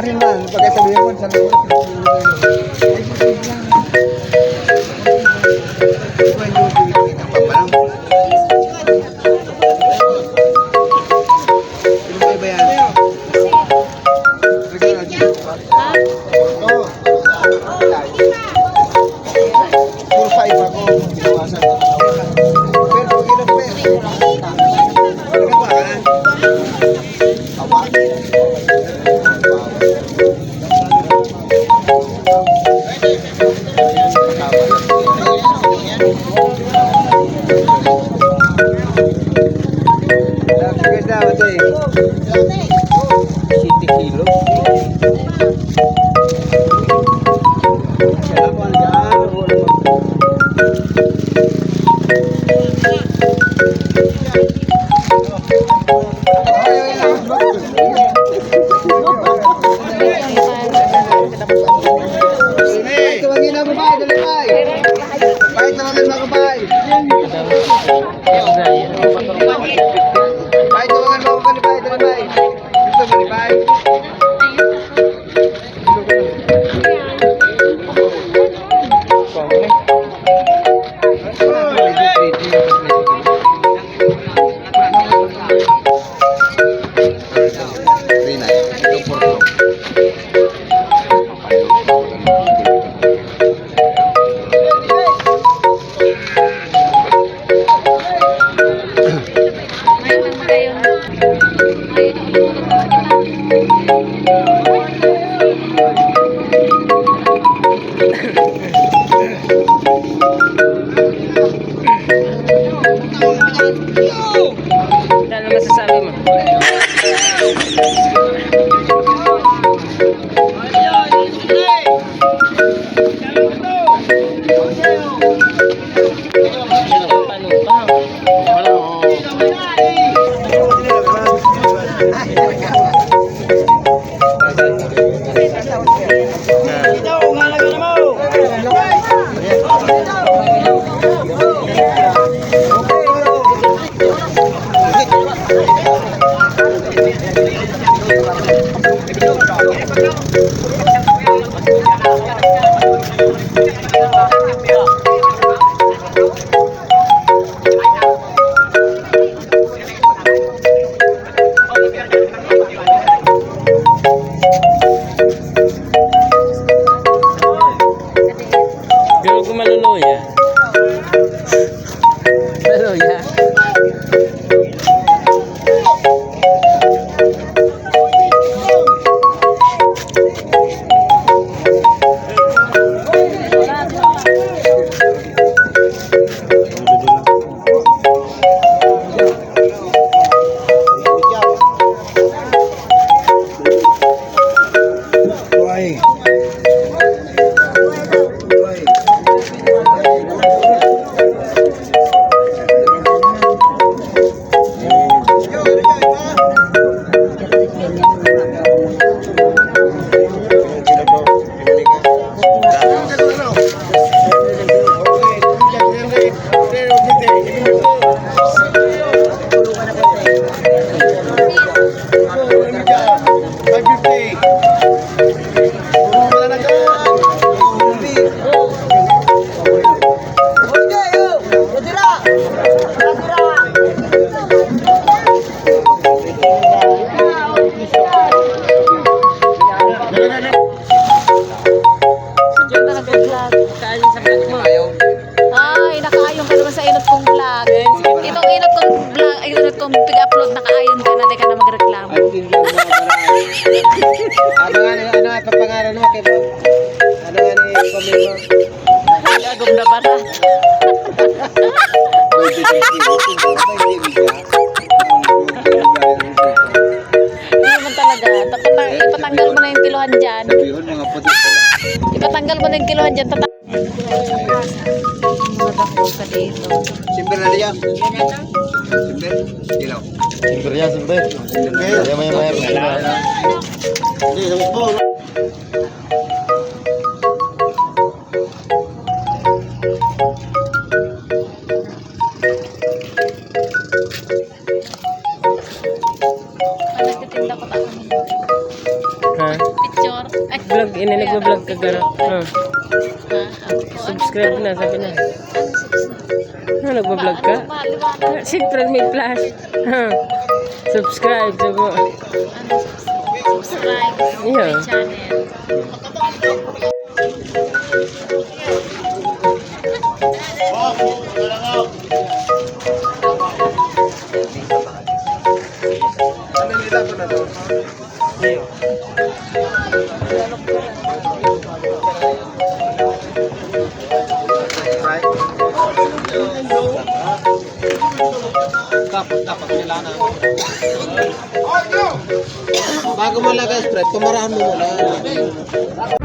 Ari man, pagka sabihin mo, sabi ko. Ano masasabi mo? Ganun ko maluluya. Maluluya. Ay, nakaayon ka naman sa inot kong vlog. Itong inot kong vlog, inot kong pig-upload, nakaayon ka na, di ka na magreklamo. Ano nga papangalan mo kay Bob? Ano nga ni pamilya mo? Gagong na bara. Hindi naman talaga. Ipatanggal mo na yung kiluhan dyan. Ipatanggal mo na yung kiluhan dyan. Mga dako ka dito. Simber na niya. Simber? Ilaw. Simber yan, simber. Kaya maya-maya. Hindi, sabi po. Pag nagbablog ka garo. Subscribe na, sabi na. Nagbablog ka? Siyempre may flash. Subscribe, sabi mo. Subscribe to my Yeah. channel. Dapat nila na. Bago mo lagay spread, tumarahan mo muna.